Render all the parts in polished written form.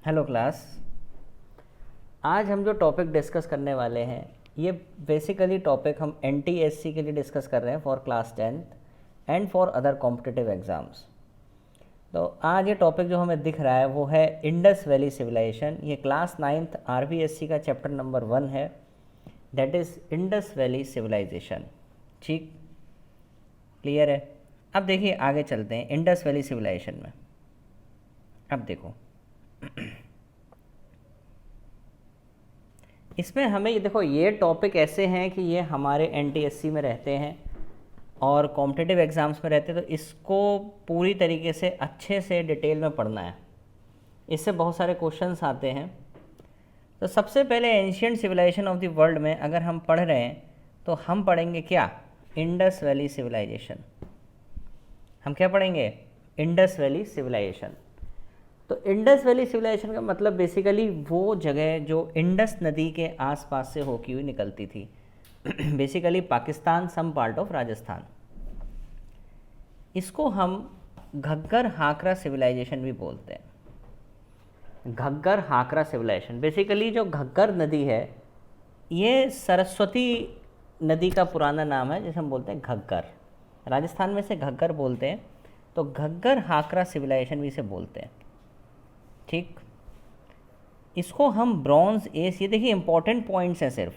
Hello class. आज हम जो टॉपिक डिस्कस करने वाले हैं ये बेसिकली टॉपिक हम एनटीएससी के लिए डिस्कस कर रहे हैं for class 10th and for other competitive exams. तो आज ये टॉपिक जो हमें दिख रहा है वो है इंडस वैली सिविलाइजेशन। ये क्लास 9th आरबीएससी का चैप्टर नंबर 1 है, that is Indus valley civilization. ठीक, क्लियर है। अब देखिए आगे चलते हैं इंडस वैली सिविलाइजेशन में। अब देखो इसमें हमें ये देखो ये टॉपिक ऐसे हैं कि ये हमारे एनटीएससी में रहते हैं और कॉम्पिटिटिव एग्ज़ाम्स में रहते हैं, तो इसको पूरी तरीके से अच्छे से डिटेल में पढ़ना है। इससे बहुत सारे क्वेश्चंस आते हैं। तो सबसे पहले ancient civilization of the world में अगर हम पढ़ रहे हैं तो हम पढ़ेंगे क्या? Indus valley civilization. हम क्या पढ़ेंगे? Indus valley civilization. तो इंडस वैली सिविलाइजेशन का मतलब बेसिकली वो जगह जो इंडस नदी के आसपास से होती हुई निकलती थी basically Pakistan, some part of Rajasthan. इसको हम घग्गर हाकरा सिविलाइजेशन भी बोलते हैं। घग्गर हाकरा सिविलाइजेशन बेसिकली जो घग्गर नदी है ये सरस्वती नदी का पुराना नाम है, जिसे हम बोलते हैं घग्गर। राजस्थान में से घग्गर बोलते हैं, तो घग्गर हाकरा सिविलाइजेशन भी इसे बोलते हैं। ठीक, इसको हम ब्रॉन्ज एज, ये देखिए इंपॉर्टेंट पॉइंट्स हैं सिर्फ,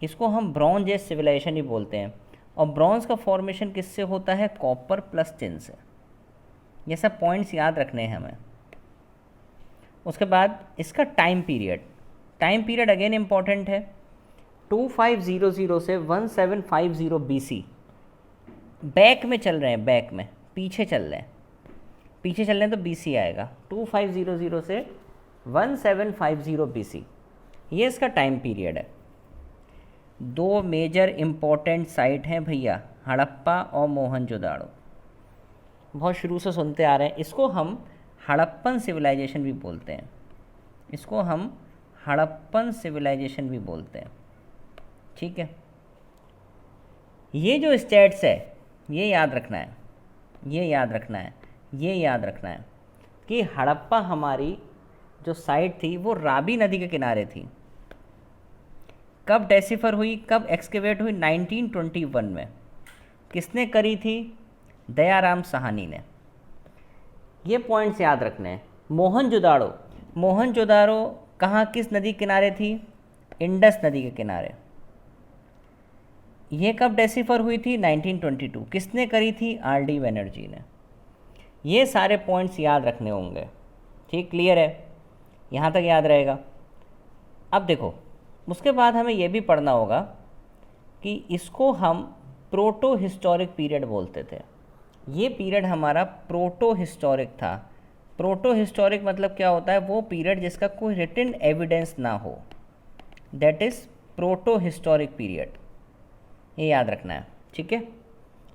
इसको हम ब्रॉन्ज एज सिविलाइजेशन ही बोलते हैं। और ब्रॉन्ज का फॉर्मेशन किससे होता है? कॉपर प्लस टिन से। ये सब पॉइंट्स याद रखने हैं हमें। उसके बाद इसका टाइम पीरियड अगेन इंपॉर्टेंट है। 2500 से 1750 बीसी। बैक में चल रहे हैं, बैक में पीछे चल रहे हैं तो बीसी आएगा। 2500 से 1750 बीसी, ये इसका टाइम पीरियड है। दो मेजर इम्पोर्टेंट साइट हैं भैया, हड़प्पा और मोहनजोदाड़ो। बहुत शुरू से सुनते आ रहे हैं, इसको हम हड़प्पन सिविलाइजेशन भी बोलते हैं। इसको हम हड़प्पन सिविलाइजेशन भी बोलते हैं। ठीक है, ये जो स्टेट्स है ये याद रखना है, ये याद रखना है कि हड़प्पा हमारी जो साइट थी वो रावी नदी के किनारे थी। कब डेसिफर हुई, कब एक्सकेवेट हुई? 1921 में। किसने करी थी? दयाराम साहनी ने। ये पॉइंट्स याद रखने हैं। मोहनजोदाड़ो कहाँ, किस नदी के किनारे थी? इंडस नदी के किनारे। ये कब डेसिफर हुई थी? 1922। किसने करी थी? आर.डी. बनर्जी ने। ये सारे पॉइंट्स याद रखने होंगे। ठीक, क्लियर है, यहाँ तक याद रहेगा। अब देखो उसके बाद हमें यह भी पढ़ना होगा कि इसको हम प्रोटो हिस्टोरिक पीरियड बोलते थे। ये पीरियड हमारा प्रोटो हिस्टोरिक था। प्रोटो हिस्टोरिक मतलब क्या होता है? वो पीरियड जिसका कोई रिटन एविडेंस ना हो, that is proto historic period. ये याद रखना है, ठीक है,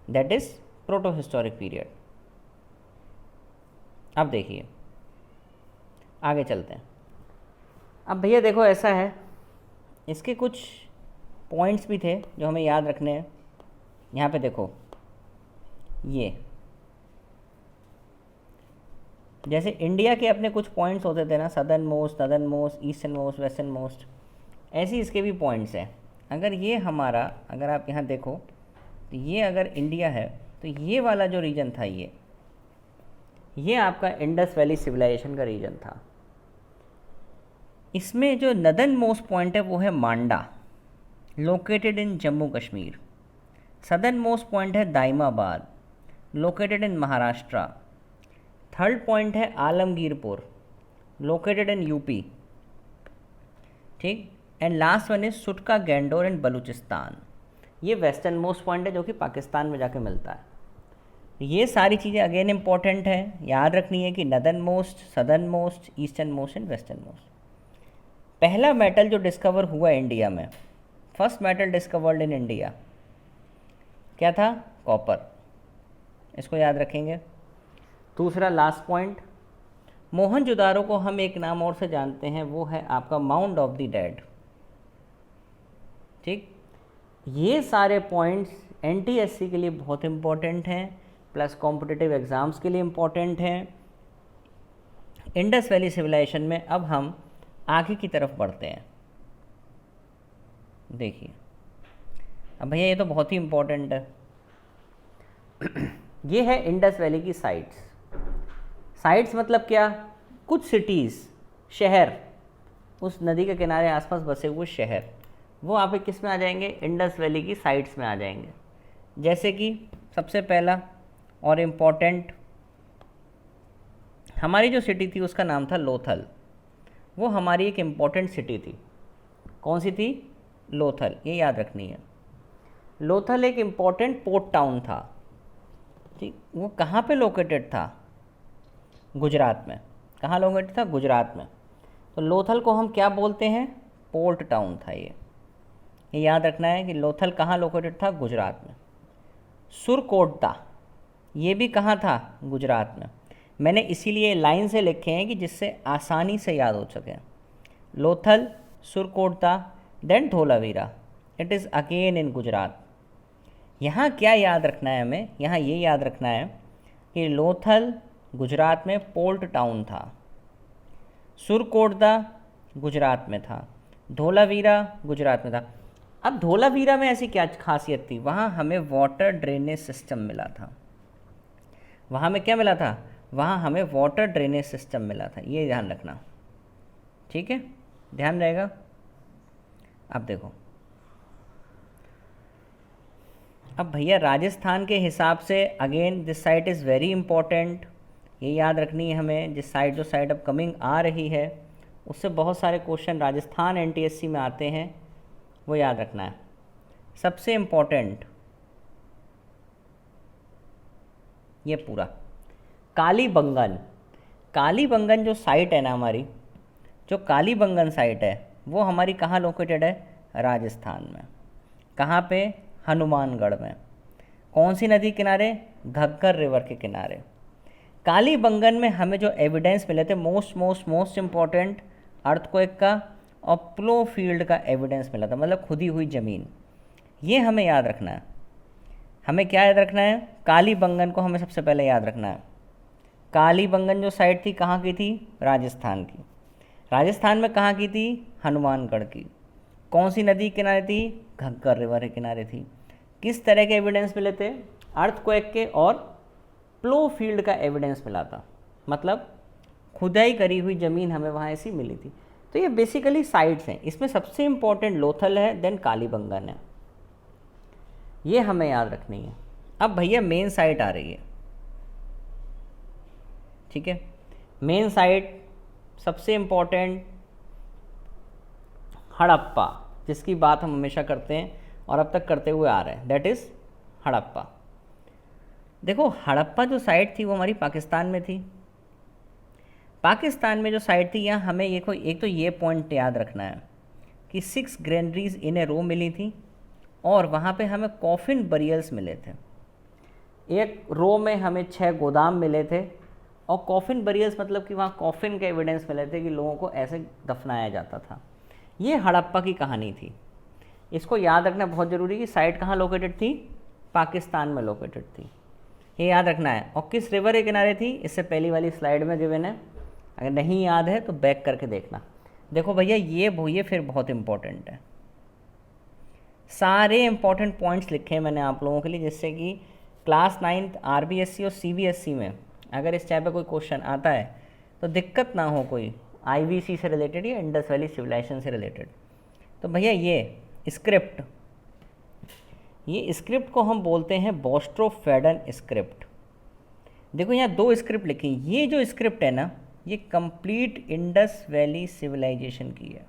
that is proto historic period. अब देखिए आगे चलते हैं। अब भैया देखो ऐसा है, इसके कुछ पॉइंट्स भी थे जो हमें याद रखने हैं। यहाँ पे देखो, ये जैसे इंडिया के अपने कुछ पॉइंट्स होते थे ना, southern most, eastern most, western most, ऐसे इसके भी पॉइंट्स हैं। अगर ये हमारा, अगर आप यहाँ देखो तो ये अगर इंडिया है तो ये वाला जो रीजन था ये आपका इंडस वैली सिविलाइजेशन का रीजन था। इसमें जो नदर्न मोस्ट पॉइंट है वो है Manda, located in Jammu Kashmir. Southern most point है Daimabad, located in Maharashtra. Third point है आलमगीरपुर, लोकेटेड इन यूपी। ठीक, and last one is Sutkagen Dor इन बलूचिस्तान। ये वेस्टर्न मोस्ट पॉइंट है जो कि पाकिस्तान में जाके मिलता है। ये सारी चीज़ें अगेन इंपॉर्टेंट है, याद रखनी है कि northern most, southern most, eastern most and western most. पहला मेटल जो डिस्कवर हुआ इंडिया में, first metal discovered in India, क्या था? कॉपर। इसको याद रखेंगे। दूसरा लास्ट पॉइंट, मोहनजोदारो को हम एक नाम और से जानते हैं, वो है आपका माउंट ऑफ द डेड। ठीक, ये सारे पॉइंट्स एनटीएससी के लिए बहुत इंपॉर्टेंट हैं, प्लस कॉम्पिटिटिव एग्ज़ाम्स के लिए इम्पॉर्टेंट हैं। इंडस वैली सिविलाइजेशन में अब हम आगे की तरफ बढ़ते हैं। देखिए अब भैया ये तो बहुत ही इम्पोर्टेंट है। ये है इंडस वैली की साइट्स। साइट्स मतलब क्या? कुछ सिटीज़, शहर, उस नदी के किनारे आसपास बसे हुए शहर, वो आप किस में आ जाएंगे? इंडस वैली की साइट्स में आ जाएंगे। जैसे कि सबसे पहला और इम्पोर्टेंट, हमारी जो सिटी थी उसका नाम था लोथल। वो हमारी एक इम्पॉर्टेंट सिटी थी। कौन सी थी? लोथल, ये याद रखनी है। लोथल एक इम्पॉर्टेंट पोर्ट टाउन था। ठीक, वो कहाँ पे लोकेटेड था? गुजरात में। कहाँ लोकेटेड था? गुजरात में। तो लोथल को हम क्या बोलते हैं? पोर्ट टाउन था ये याद रखना है कि लोथल कहाँ लोकेटेड था? गुजरात में। सुरकोटता, ये भी कहाँ था? गुजरात में। मैंने इसीलिए लाइन से लिखे हैं कि जिससे आसानी से याद हो सके। Lothal, Surkotada, then Dholavira, it is again in Gujarat. यहाँ क्या याद रखना है हमें? यहाँ ये याद रखना है कि लोथल गुजरात में पोर्ट टाउन था, सुरकोटदा गुजरात में था, धोलावीरा गुजरात में था। अब धोलावीरा में ऐसी क्या खासियत थी? वहाँ हमें वाटर ड्रेनेज सिस्टम मिला था। वहाँ में क्या मिला था? वहाँ हमें वाटर ड्रेनेज सिस्टम मिला था। ये ध्यान रखना, ठीक है? ध्यान रहेगा। अब देखो, अब भैया राजस्थान के हिसाब से again this site is very important. ये याद रखनी है हमें। जिस साइट जो साइट अब कमिंग आ रही है उससे बहुत सारे क्वेश्चन राजस्थान एनटीएससी में आते हैं, वो याद रखना है। सबसे इम्पोर्टेंट ये पूरा कालीबंगन। कालीबंगन जो साइट है ना हमारी, जो कालीबंगन साइट है वो हमारी कहाँ लोकेटेड है? राजस्थान में। कहाँ पे? हनुमानगढ़ में। कौन सी नदी किनारे? घग्गर रिवर के किनारे। कालीबंगन में हमें जो एविडेंस मिले थे, मोस्ट इम्पॉर्टेंट अर्थक्वेक का और प्लो फील्ड का एविडेंस मिला था, मतलब खुदी हुई ज़मीन। ये हमें याद रखना है। हमें क्या याद रखना है? कालीबंगन को हमें सबसे पहले याद रखना है। कालीबंगन जो साइट थी कहाँ की थी? राजस्थान की। राजस्थान में कहाँ की थी? हनुमानगढ़ की। कौन सी नदी किनारे थी? घग्गर रिवर के किनारे थी। किस तरह के एविडेंस मिले थे? अर्थक्वेक के और प्लो फील्ड का एविडेंस मिला था, मतलब खुदाई करी हुई ज़मीन हमें वहाँ ऐसी मिली थी। तो ये बेसिकली साइट्स हैं। इसमें सबसे इम्पोर्टेंट लोथल है, देन कालीबंगन है। ये हमें याद रखनी है। अब भैया मेन साइट आ रही है, ठीक है? मेन साइट सबसे इम्पोर्टेंट हड़प्पा, जिसकी बात हम हमेशा करते हैं और अब तक करते हुए आ रहे हैं, दैट इज़ हड़प्पा। देखो हड़प्पा जो साइट थी वो हमारी पाकिस्तान में थी। पाकिस्तान में जो साइट थी, यहाँ हमें ये कोई एक तो ये पॉइंट याद रखना है कि 6 ग्रेनरीज इन ए रो मिली थी और वहाँ पे हमें कॉफिन बरियल्स मिले थे। एक रो में हमें 6 गोदाम मिले थे और कॉफिन बरियल्स मतलब कि वहाँ कॉफिन के एविडेंस मिले थे कि लोगों को ऐसे दफनाया जाता था। ये हड़प्पा की कहानी थी। इसको याद रखना बहुत ज़रूरी कि साइट कहाँ लोकेटेड थी? पाकिस्तान में लोकेटेड थी। ये याद रखना है। और किस रिवर के किनारे थी? इससे पहली वाली स्लाइड में गिवन है, अगर नहीं याद है तो बैक करके देखना। देखो भैया ये फिर बहुत इंपॉर्टेंट है। सारे इंपॉर्टेंट पॉइंट्स लिखे हैं मैंने आप लोगों के लिए, जिससे कि क्लास 9th आरबीएससी और सीबीएसई में अगर इस टाइप का कोई क्वेश्चन आता है तो दिक्कत ना हो कोई, आईवीसी से रिलेटेड या इंडस वैली सिविलाइजेशन से रिलेटेड। तो भैया ये स्क्रिप्ट को हम बोलते हैं बोस्ट्रोफेडन स्क्रिप्ट। देखो यहाँ 2 स्क्रिप्ट लिखी। ये जो स्क्रिप्ट है ना, ये कंप्लीट इंडस वैली सिविलाइजेशन की है।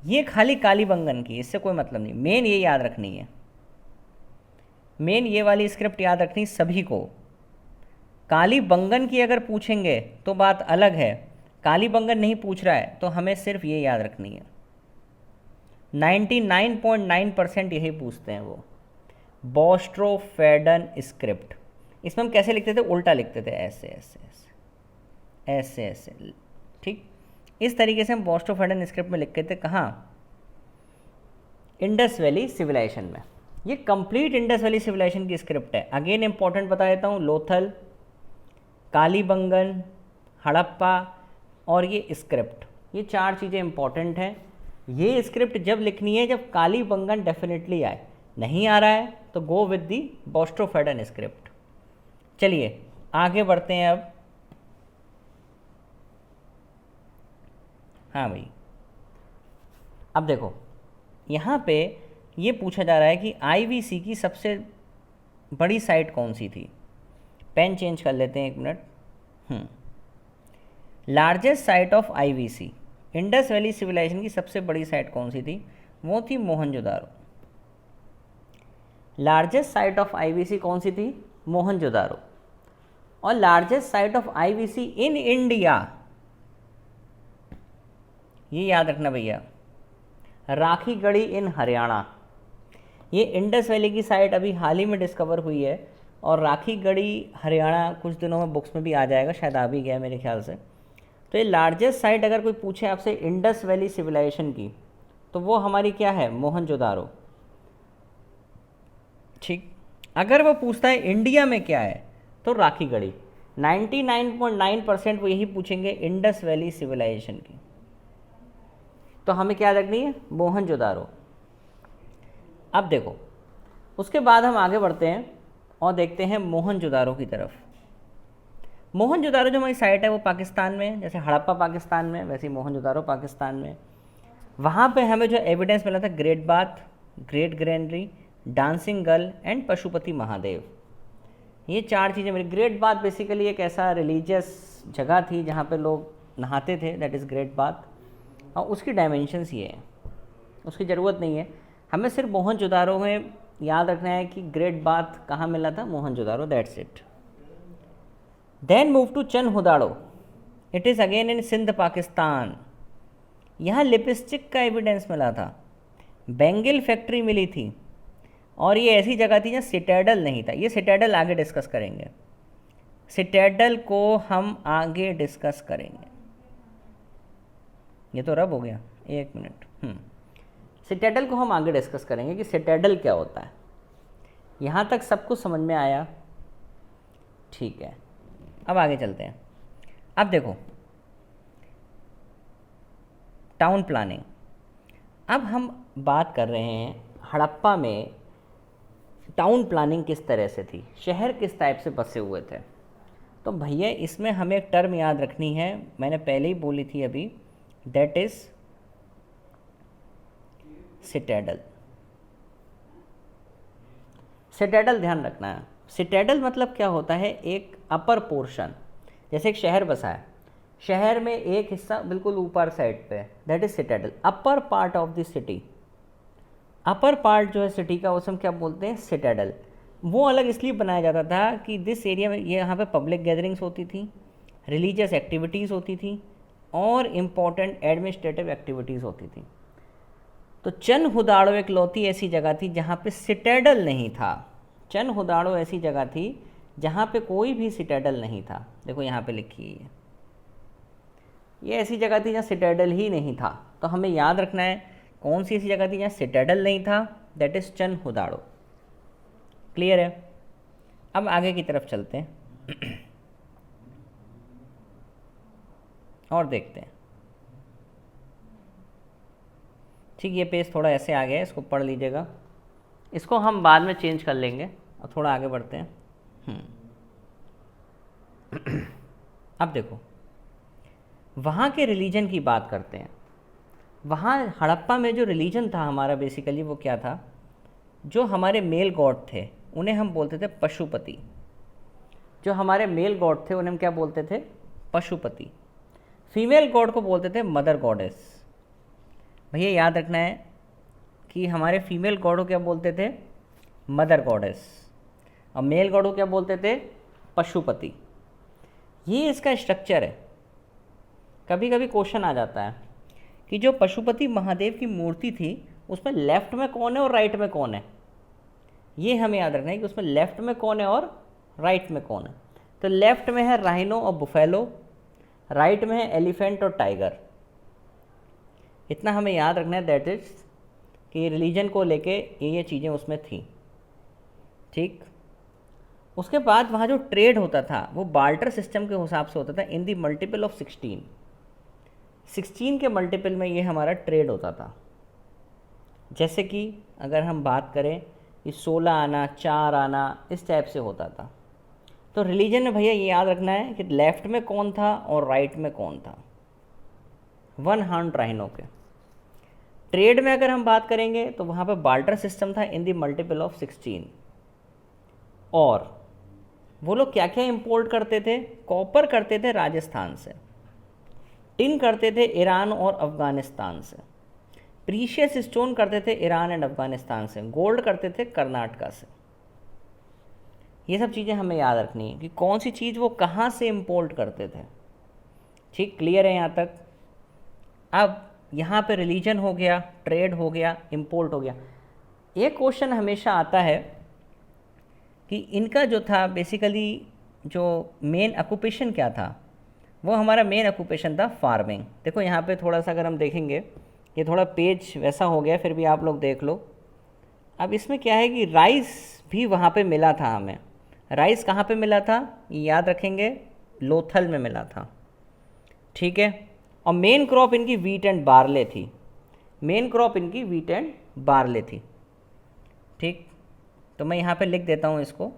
ये खाली कालीबंगन की, इससे कोई मतलब नहीं। मेन ये याद रखनी है, मेन ये वाली स्क्रिप्ट याद रखनी सभी को। कालीबंगन की अगर पूछेंगे तो बात अलग है, कालीबंगन नहीं पूछ रहा है तो हमें सिर्फ ये याद रखनी है। 99.9% यही पूछते हैं वो, बोस्ट्रोफेडन स्क्रिप्ट। इसमें हम कैसे लिखते थे? उल्टा लिखते थे, ऐसे ऐसे ऐसे ऐसे ऐसे, ठीक? इस तरीके से हम बोस्ट्रोफेडन स्क्रिप्ट में लिखते थे। कहाँ? इंडस वैली सिविलाइजेशन में। ये कंप्लीट इंडस वैली सिविलाइजेशन की स्क्रिप्ट है। अगेन इंपॉर्टेंट बता देता हूँ, लोथल, कालीबंगन, हड़प्पा, और ये स्क्रिप्ट, ये 4 चीज़ें इंपॉर्टेंट हैं। ये स्क्रिप्ट जब लिखनी है जब कालीबंगन डेफिनेटली आए, नहीं आ रहा है तो गो विद दी बोस्ट्रोफेडन स्क्रिप्ट। चलिए आगे बढ़ते हैं अब। हाँ भाई, अब देखो यहाँ पे ये पूछा जा रहा है कि आईवीसी की सबसे बड़ी साइट कौन सी थी। पेन चेंज कर लेते हैं 1 minute. Largest site of IVC, Indus valley civilization की सबसे बड़ी साइट कौन सी थी? वो थी Mohenjodaro. Largest site of IVC कौन सी थी? मोहनजोदारो। और largest site of IVC in India, ये याद रखना भैया, राखीगढ़ी इन हरियाणा। ये इंडस वैली की साइट अभी हाल ही में डिस्कवर हुई है और राखीगढ़ी हरियाणा कुछ दिनों में बुक्स में भी आ जाएगा, शायद आ भी गया मेरे ख्याल से। तो ये लार्जेस्ट साइट अगर कोई पूछे आपसे इंडस वैली सिविलाइजेशन की, तो वो हमारी क्या है? मोहनजोदारो। ठीक, अगर वो पूछता है इंडिया में क्या है, तो राखीगढ़ी। 99.9% वो यही पूछेंगे इंडस वैली सिविलाइजेशन की। तो हमें क्या रखनी है? मोहनजोदारो। अब देखो उसके बाद हम आगे बढ़ते हैं और देखते हैं मोहनजोदारो की तरफ। मोहनजोदारो जो हमारी साइट है वो पाकिस्तान में, जैसे हड़प्पा पाकिस्तान में, वैसे ही मोहनजोदारो पाकिस्तान में। वहाँ पे हमें जो एविडेंस मिला था, great bath, great granary, dancing girl and Pashupati Mahadev, ये 4 चीज़ें मेरी। ग्रेट बाथ बेसिकली एक ऐसा रिलीजियस जगह थी जहाँ पे लोग नहाते थे, दैट इज़ ग्रेट बाथ। और उसकी डायमेंशंस ये हैं, उसकी ज़रूरत नहीं है, हमें सिर्फ मोहनजोदारो में याद रखना है कि ग्रेट बाथ कहाँ मिला था, Mohenjodaro, that's it. Then move to Chanhudaro, it is again in Sindh Pakistan. यहाँ लिपस्टिक का एविडेंस मिला था, बेंगल फैक्ट्री मिली थी, और ये ऐसी जगह थी जहाँ सिटैडल नहीं था। ये सिटैडल आगे डिस्कस करेंगे, सिटैडल को हम आगे डिस्कस करेंगे। ये तो रब हो गया, 1 मिनट। सिटैडल को हम आगे डिस्कस करेंगे कि सिटैडल क्या होता है। यहाँ तक सब कुछ समझ में आया? ठीक है, अब आगे चलते हैं। अब देखो टाउन प्लानिंग। अब हम बात कर रहे हैं हड़प्पा में टाउन प्लानिंग किस तरह से थी, शहर किस टाइप से बसे हुए थे। तो भैया इसमें हमें एक टर्म याद रखनी है, मैंने पहले ही बोली थी अभी, दैट इज सिटैडल। सिटैडल ध्यान रखना है। सिटैडल मतलब क्या होता है? एक अपर पोर्शन, जैसे एक शहर बसा है, शहर में एक हिस्सा बिल्कुल ऊपर साइड पे, that is citadel, upper part of the city. Upper part जो है सिटी का, उसे हम क्या बोलते हैं? सिटैडल। वो अलग इसलिए बनाया जाता था कि दिस एरिया में, ये यहाँ पे पब्लिक गैदरिंग्स होती थी, रिलीजियस एक्टिविटीज़ होती थी, और इम्पॉर्टेंट एडमिनिस्ट्रेटिव एक्टिविटीज़ होती थी। तो चनहुदाड़ो एक लौती ऐसी जगह थी जहाँ पे सिटैडल नहीं था। चनहुदाड़ो ऐसी जगह थी जहाँ पे कोई भी सिटैडल नहीं था। देखो यहाँ पे लिखी है, ये ऐसी जगह थी जहाँ सिटैडल ही नहीं था। तो हमें याद रखना है कौन सी ऐसी जगह थी जहाँ सिटैडल नहीं था, दैट इज़ चनहुदाड़ो। क्लियर है? अब आगे की तरफ चलते हैं और देखते हैं। ठीक, ये पेज थोड़ा ऐसे आ गया है, इसको पढ़ लीजिएगा, इसको हम बाद में चेंज कर लेंगे और थोड़ा आगे बढ़ते हैं। अब देखो वहाँ के रिलीजन की बात करते हैं। वहाँ हड़प्पा में जो रिलीजन था हमारा बेसिकली वो क्या था? जो हमारे मेल गॉड थे उन्हें हम बोलते थे पशुपति। जो हमारे मेल गॉड थे उन्हें हम क्या बोलते थे? पशुपति। फीमेल गॉड को बोलते थे मदर गॉडेस। भैया याद रखना है कि हमारे फीमेल गॉड को क्या बोलते थे? Mother goddess. और मेल गॉड को क्या बोलते थे? पशुपति। ये इसका स्ट्रक्चर है। कभी कभी क्वेश्चन आ जाता है कि जो पशुपति महादेव की मूर्ति थी उसमें लेफ्ट में कौन है और राइट में कौन है। ये हमें याद रखना है कि उसमें लेफ्ट में कौन है और राइट में कौन है। तो लेफ्ट में है राइनो और बुफेलो, राइट में है एलिफेंट और टाइगर। इतना हमें याद रखना है, दैट इज कि रिलीजन को लेके ये चीज़ें उसमें थी। ठीक, उसके बाद वहाँ जो ट्रेड होता था वो बार्टर सिस्टम के हिसाब से होता था इन दी मल्टीपल ऑफ 16। 16 के मल्टीपल में ये हमारा ट्रेड होता था। जैसे कि अगर हम बात करें कि 16 आना, 4 आना, इस टाइप से होता था। तो रिलीजन में भैया ये याद रखना है कि लेफ्ट में कौन था और राइट में कौन था, वन हैंड राइनो के। ट्रेड में अगर हम बात करेंगे तो वहाँ पे बार्टर सिस्टम था इन दी मल्टीपल ऑफ 16। और वो लोग क्या क्या इंपोर्ट करते थे? कॉपर करते थे राजस्थान से, टिन करते थे ईरान और अफ़गानिस्तान से, प्रीशियस स्टोन करते थे ईरान एंड अफ़गानिस्तान से, गोल्ड करते थे कर्नाटका से। ये सब चीज़ें हमें याद रखनी है कि कौन सी चीज़ वो कहाँ से इंपोर्ट करते थे। ठीक, क्लियर है यहाँ तक? अब यहाँ पे रिलीजन हो गया, ट्रेड हो गया, इंपोर्ट हो गया। एक क्वेश्चन हमेशा आता है कि इनका जो था बेसिकली जो मेन ऑक्यूपेशन क्या था? वो हमारा मेन ऑक्यूपेशन था फार्मिंग। देखो यहाँ पे थोड़ा सा अगर हम देखेंगे, ये थोड़ा पेज वैसा हो गया, फिर भी आप लोग देख लो। अब इसमें क्या है कि राइस भी वहाँ पे मिला था हमें। राइस कहाँ पे मिला था? याद रखेंगे, लोथल में मिला था। ठीक है, और मेन क्रॉप इनकी वीट एंड बार्ले थी। मेन क्रॉप इनकी वीट एंड बार्ले थी। ठीक, तो मैं यहाँ पे लिख देता हूँ इसको,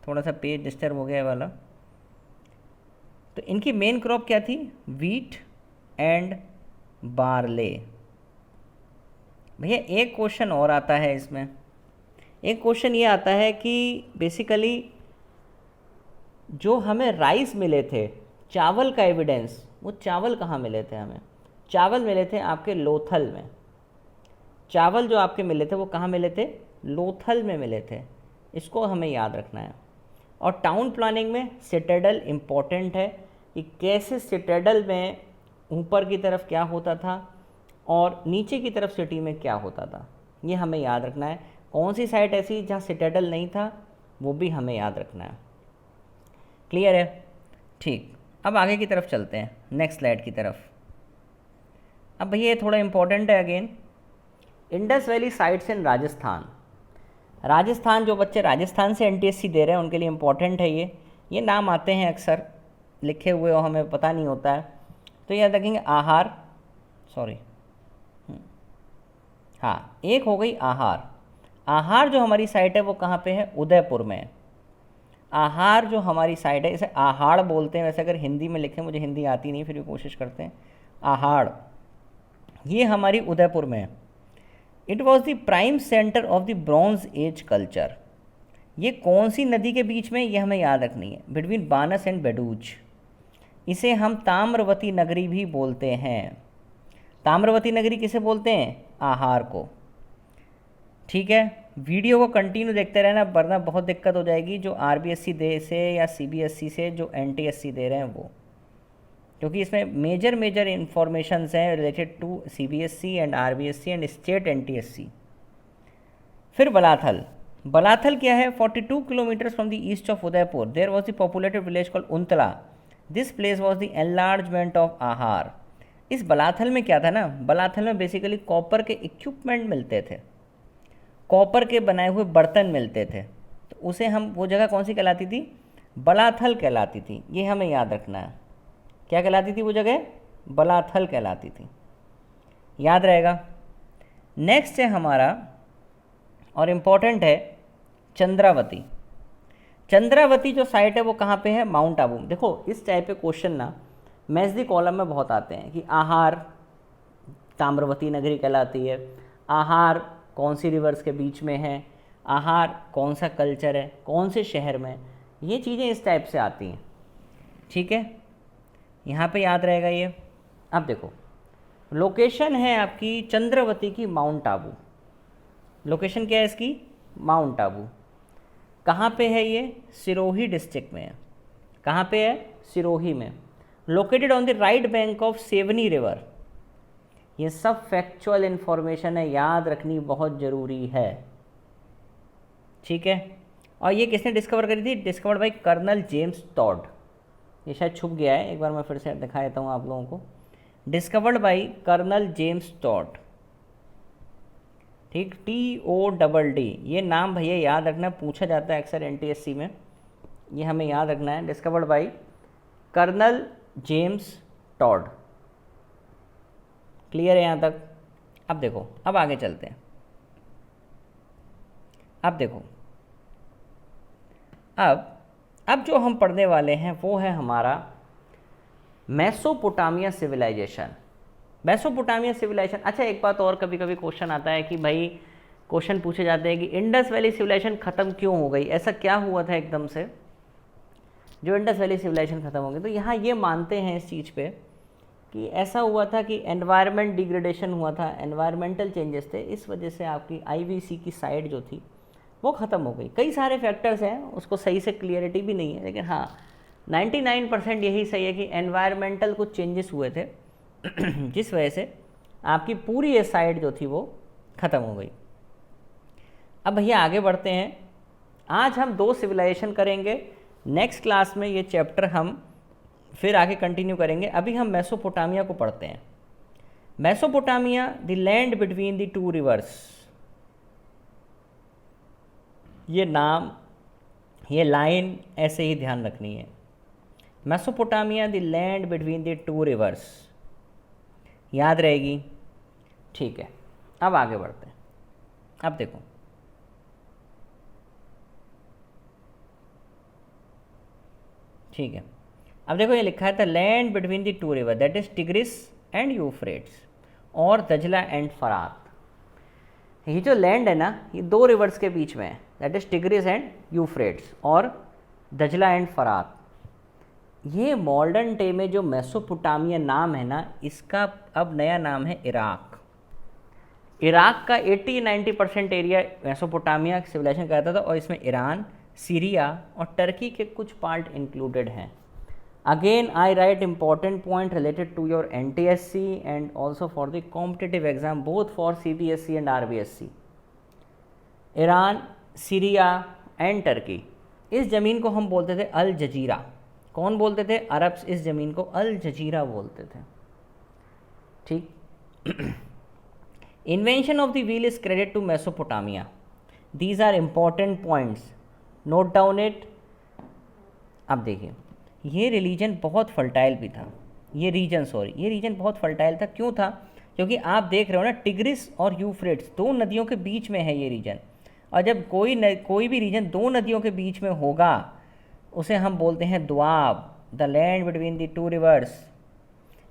थोड़ा सा पेज डिस्टर्ब हो गया है वाला। तो इनकी मेन क्रॉप क्या थी? Wheat and barley. भैया एक क्वेश्चन और आता है इसमें। एक क्वेश्चन ये आता है कि बेसिकली जो हमें राइस मिले थे, चावल का एविडेंस, वो चावल कहाँ मिले थे हमें? चावल मिले थे आपके लोथल में। चावल जो आपके मिले थे वो कहाँ मिले थे? लोथल में मिले थे। इसको हमें याद रखना है। और टाउन प्लानिंग में सिटाडेल इम्पॉर्टेंट है कि कैसे सिटाडेल में ऊपर की तरफ क्या होता था और नीचे की तरफ सिटी में क्या होता था, ये हमें याद रखना है। कौन सी साइट ऐसी जहाँ सिटाडेल नहीं था, वो भी हमें याद रखना है। क्लियर है? ठीक, अब आगे की तरफ चलते हैं, नेक्स्ट स्लाइड की तरफ। अब भैया ये थोड़ा इंपॉर्टेंट है again, Indus valley sites in Rajasthan. Rajasthan, जो बच्चे राजस्थान से एनटीएससी दे रहे हैं उनके लिए इम्पॉर्टेंट है ये नाम आते हैं अक्सर लिखे हुए और हमें पता नहीं होता है। तो याद रखेंगे आहार, सॉरी हाँ, एक हो गई आहार। आहार जो हमारी साइट है वो कहाँ पे है? उदयपुर में। आहार जो हमारी साइट है, इसे आहाड़ बोलते हैं। वैसे अगर हिंदी में लिखें, मुझे हिंदी आती नहीं, फिर भी कोशिश करते हैं। आहाड़, ये हमारी उदयपुर में है। It was the prime centre of the bronze age culture. ये कौन सी नदी के बीच में? ये हमें याद रखनी है, बिटवीन बानस एंड बेडूज। इसे हम ताम्रवती नगरी भी बोलते हैं। ताम्रवती नगरी किसे बोलते हैं? आहार को। ठीक है, वीडियो को कंटिन्यू देखते रहना, वरना बहुत दिक्कत हो जाएगी जो आरबीएससी दे से या सीबीएसई से जो एनटीएससी दे रहे हैं वो, क्योंकि इसमें मेजर इंफॉर्मेशंस हैं related to CBSE and RBSC and state NTSC. फिर बलाथल। बलाथल क्या है? 42 kilometers from the east of Udaipur there was the populated village called Untala. This place was the enlargement of Ahar. इस बलाथल में क्या था ना, बलाथल में बेसिकली कॉपर के इक्विपमेंट मिलते थे, कॉपर के बनाए हुए बर्तन मिलते थे। तो उसे हम, वो जगह कौन सी कहलाती थी? बलाथल कहलाती थी। ये हमें याद रखना है। क्या कहलाती थी वो जगह? बलाथल कहलाती थी। याद रहेगा। नेक्स्ट है हमारा, और इम्पॉर्टेंट है, चंद्रावती। चंद्रावती जो साइट है वो कहाँ पे है? माउंट आबू। देखो इस टाइप के क्वेश्चन ना मैथ्स दी कॉलम में बहुत आते हैं कि आहार ताम्रवती नगरी कहलाती है, आहार कौन सी रिवर्स के बीच में है, आहार कौन सा कल्चर है, कौन से शहर में, ये चीज़ें इस टाइप से आती हैं। ठीक है, यहाँ पे याद रहेगा ये। अब देखो लोकेशन है आपकी चंद्रावती की माउंट आबू। लोकेशन क्या है इसकी? माउंट आबू। कहाँ पे है ये? सिरोही डिस्ट्रिक्ट में है। कहाँ पे है? सिरोही में। Located on the right bank of Sewni river. ये सब फैक्चुअल इन्फॉर्मेशन है, याद रखनी बहुत ज़रूरी है। ठीक है, और ये किसने डिस्कवर करी थी? Discovered by Colonel James Todd. ये शायद छुप गया है, एक बार मैं फिर से दिखा देता हूँ आप लोगों को। Discovered by Colonel James Todd. ठीक, TODD। ये नाम भैया याद रखना, पूछा जाता है अक्सर एनटीएससी में, ये हमें याद रखना है। Discovered by Colonel James Todd. Clear है यहाँ तक? अब देखो, अब आगे चलते हैं। अब देखो, अब जो हम पढ़ने वाले हैं वो है हमारा मेसोपोटामिया सिविलाइजेशन। मेसोपोटामिया सिविलाइजेशन, अच्छा एक बात और, कभी कभी क्वेश्चन आता है कि भाई, क्वेश्चन पूछे जाते हैं कि इंडस वैली सिविलाइजेशन ख़त्म क्यों हो गई, ऐसा क्या हुआ था एकदम से जो इंडस वैली सिविलाइजेशन ख़त्म हो गई? तो यहाँ ये मानते हैं इस चीज़ पे कि ऐसा हुआ था कि एनवायरनमेंट डिग्रेडेशन हुआ था, एनवायरमेंटल चेंजेस थे, इस वजह से आपकी आईवीसी की साइड जो थी वो ख़त्म हो गई। कई सारे फैक्टर्स हैं, उसको सही से क्लियरिटी भी नहीं है, लेकिन हाँ 99% यही सही है कि एनवायरमेंटल कुछ चेंजेस हुए थे जिस वजह से आपकी पूरी ये साइड जो थी वो ख़त्म हो गई। अब भैया आगे बढ़ते हैं। आज हम 2 सिविलाइजेशन करेंगे, नेक्स्ट क्लास में ये चैप्टर हम फिर आगे कंटिन्यू करेंगे। अभी हम मेसोपोटामिया को पढ़ते हैं। Mesopotamia, the land between the 2 reverse. ये नाम, ये लाइन ऐसे ही ध्यान रखनी है। Mesopotamia, the land between the 2 reverse, याद रहेगी? ठीक है, अब आगे बढ़ते हैं। अब देखो, ठीक है, अब देखो ये लिखा है the land between the 2 river, that is tigris and Euphrates और दजला एंड फरात। ये जो लैंड है ना, ये 2 रिवर्स के बीच में है, that is tigris and Euphrates और दजला एंड फरात। ये मॉडर्न डे में जो मेसोपोटामिया नाम है ना, इसका अब नया नाम है इराक। इराक का 80-90% एरिया मेसोपोटामिया सिविलाइजेशन कहता था, और इसमें ईरान, सीरिया और टर्की के कुछ पार्ट इंक्लूडेड हैं। Again I write important point related to your NTSC and also for the competitive exam, both for CBSE and RBSC। Iran, Syria and Turkey, इस ज़मीन को हम बोलते थे अल जजीरा। कौन बोलते थे? अरब्स इस ज़मीन को अल जजीरा बोलते थे। ठीक। Invention of the wheel is credit to Mesopotamia. These are important points, note down it. अब देखिए, ये रिलीजन बहुत फर्टाइल भी था, ये रीजन बहुत फर्टाइल था। क्यों था? क्योंकि आप देख रहे हो ना, टिग्रिस और यूफ्रेट्स 2 नदियों के बीच में है ये रीजन, और जब कोई भी रीजन 2 नदियों के बीच में होगा उसे हम बोलते हैं Doab, the land between the 2 reverse.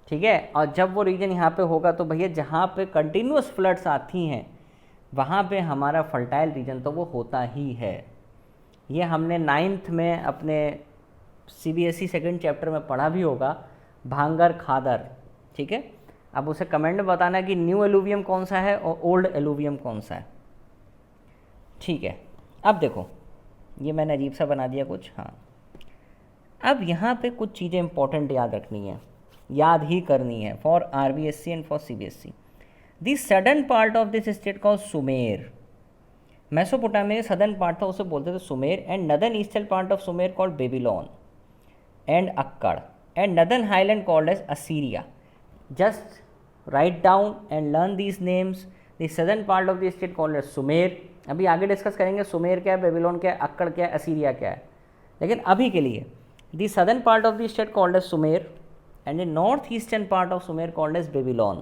ठीक है, और जब वो रीजन यहाँ पे होगा तो भैया जहाँ पे कंटिन्यूस फ्लड्स आती हैं वहाँ पे हमारा फर्टाइल रीजन तो वो होता ही है। ये हमने 9th में अपने CBSE सेकंड चैप्टर में पढ़ा भी होगा, भांगर खादर। ठीक है, अब उसे कमेंट में बताना कि न्यू एलुवियम कौन सा है और ओल्ड एलुवियम कौन सा है। ठीक है, अब देखो, ये मैंने अजीब सा बना दिया कुछ। हाँ, अब यहाँ पे कुछ चीज़ें इंपॉर्टेंट याद रखनी है, याद ही करनी है for RBSC and for CBSE। The southern part of this state called Sumer. Mesopotamia southern part था, उसे बोलते थे Sumer. And northern eastern part of Sumer called Babylon and Akkad, and northern highland called as Assyria. Just write down and learn these names. The southern part of the state called as Sumer. अभी आगे discuss करेंगे सुमेर क्या है, Babylon क्या है, अक्कड़ क्या है, Assyria क्या है, लेकिन अभी के लिए the southern part of the state called as Sumer and the northeastern part of Sumer called as Babylon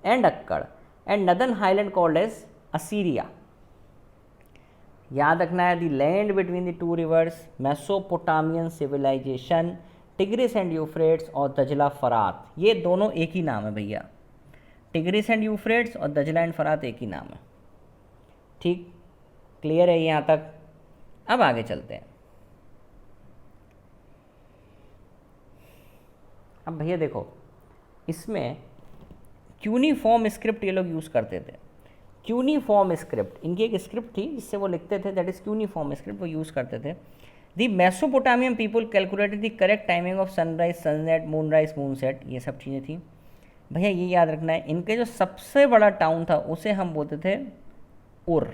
and Akkad, and northern highland called as Assyria. याद रखना है, the land between the 2 rivers, Mesopotamian civilization, tigris and Euphrates और दजला फरात, ये दोनों एक ही नाम है भैया। टिग्रिस एंड यूफ्रेट्स और दजला एंड फरात एक ही नाम है। ठीक, क्लियर है यहाँ तक? अब आगे चलते हैं। अब भैया देखो, इसमें क्यूनिफॉर्म स्क्रिप्ट ये लोग यूज़ करते थे। क्यूनिफॉर्म स्क्रिप्ट, इनकी एक स्क्रिप्ट थी जिससे वो लिखते थे, दैट इज़ क्यूनिफॉर्म स्क्रिप्ट, वो यूज़ करते थे। The Mesopotamian people calculated the correct timing of sunrise, sunset, Moonrise, मूनसेट, ये सब चीज़ें थी भैया। ये याद रखना है, इनके जो सबसे बड़ा टाउन था उसे हम बोलते थे उर।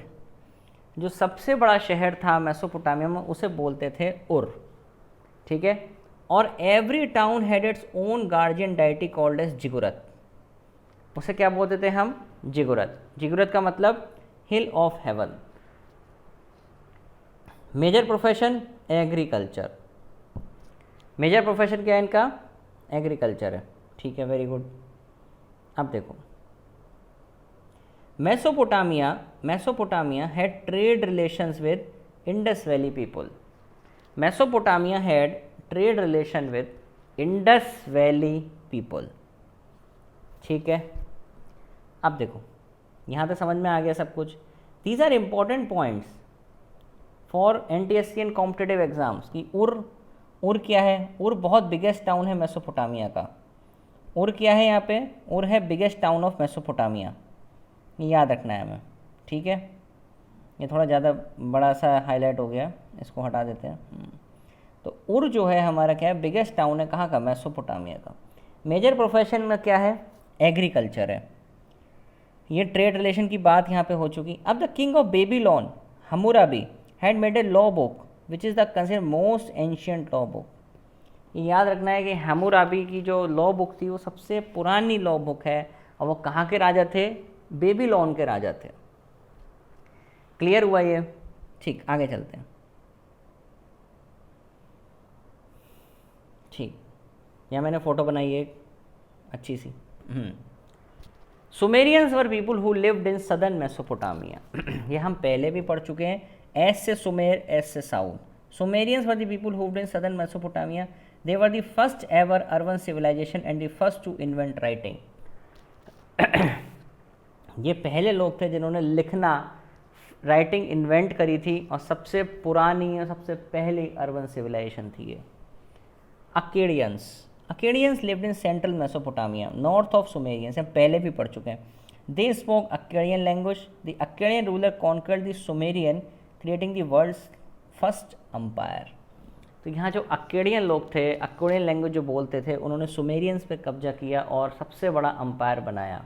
जो सबसे बड़ा शहर था मेसोपोटामिया में उसे बोलते थे उर। ठीक है, और every town had its own guardian deity called as ziggurat. उसे क्या बोलते थे हम? जिगुरत। जिगुरत का मतलब hill of heaven. Major profession agriculture. Major profession क्या है इनका? एग्रीकल्चर है। ठीक है, वेरी गुड। अब देखो, Mesopotamia had trade relations with Indus valley people. Mesopotamia had trade relation with Indus valley people. ठीक है, अब देखो यहाँ तक समझ में आ गया सब कुछ। These are important points for NTSC and competitive exams कि उर क्या है। उर बहुत बिगेस्ट टाउन है मेसोपोटामिया का। उर क्या है यहाँ पे, उर है बिगेस्ट टाउन ऑफ मेसोपोटामिया, ये याद रखना है हमें। ठीक है, ये थोड़ा ज़्यादा बड़ा सा हाईलाइट हो गया, इसको हटा देते हैं। तो उर जो है हमारा क्या है, बिगेस्ट टाउन है कहाँ का, मेसोपोटामिया का। मेजर प्रोफेशन में क्या है, एग्रीकल्चर है। ये ट्रेड रिलेशन की बात यहाँ पे हो चुकी। अब the king of Babylon Hammurabi had made a law book which is the consider most ancient law book. ये याद रखना है कि हम्मुराबी की जो लॉ बुक थी वो सबसे पुरानी लॉ बुक है, और वो कहाँ के राजा थे, बेबीलोन के राजा थे। क्लियर हुआ ये? ठीक, आगे चलते हैं। ठीक, यहाँ मैंने फ़ोटो बनाई है एक अच्छी सी। Sumerians were people who lived in southern Mesopotamia. ये हम पहले भी पढ़ चुके हैं, एस से सुमेर, एस से south. Sumerians were the people who lived in southern Mesopotamia. They were the first ever urban civilization and the first to invent writing. ये पहले लोग थे जिन्होंने लिखना, राइटिंग इन्वेंट करी थी, और सबसे पुरानी और सबसे पहली अर्बन सिविलाइजेशन थी ये। Akkadians lived in central Mesopotamia, north of Sumerians, हम पहले भी पढ़ चुके हैं। They spoke Akkadian language. The Akkadian ruler conquered the Sumerian, creating the world's first empire. तो यहाँ जो अक्केडियन लोग थे, अक्केडियन लैंग्वेज जो बोलते थे, उन्होंने सुमेरियंस पे कब्जा किया और सबसे बड़ा अंपायर बनाया।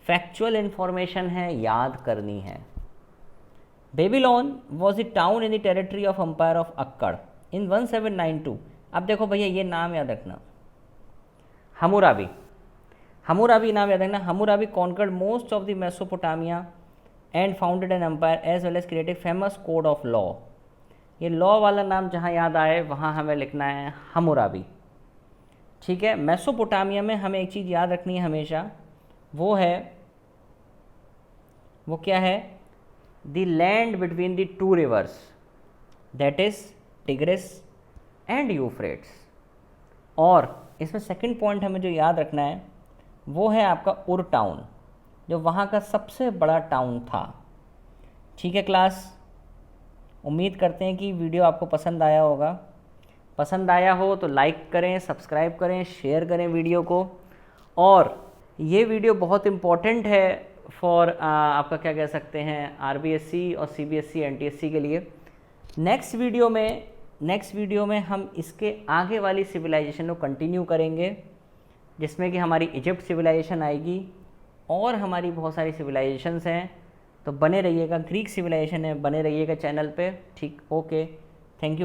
फैक्चुअल इन्फॉर्मेशन है, याद करनी है। Babylon was the town in the territory of empire of Akkad in 1792। अब देखो भैया, ये नाम याद रखना, हम्मुराबी नाम याद रखना। Hammurabi conquered most of the Mesopotamia and founded an empire as well as created famous code of law. ये लॉ वाला नाम जहाँ याद आए वहाँ हमें लिखना है हम्मुराबी। ठीक है, मेसोपोटामिया में हमें एक चीज़ याद रखनी है हमेशा, वो क्या है, the land between the two reverse, that is tigris and Euphrates. और इसमें सेकंड पॉइंट हमें जो याद रखना है वो है आपका उर टाउन, जो वहाँ का सबसे बड़ा टाउन था। ठीक है क्लास, उम्मीद करते हैं कि वीडियो आपको पसंद आया होगा। पसंद आया हो तो लाइक करें, सब्सक्राइब करें, शेयर करें वीडियो को। और ये वीडियो बहुत इम्पॉर्टेंट है फॉर आपका क्या कह सकते हैं, RBSC और CBSC NTSC के लिए। नेक्स्ट वीडियो में हम इसके आगे वाली सिविलाइजेशन को कंटिन्यू करेंगे, जिसमें कि हमारी इजिप्ट सिविलाइजेशन आएगी और हमारी बहुत सारी सिविलाइजेशंस हैं। तो बने रहिएगा, ग्रीक सिविलाइजेशन है, बने रहिएगा चैनल पे। ठीक, ओके, थैंक यू।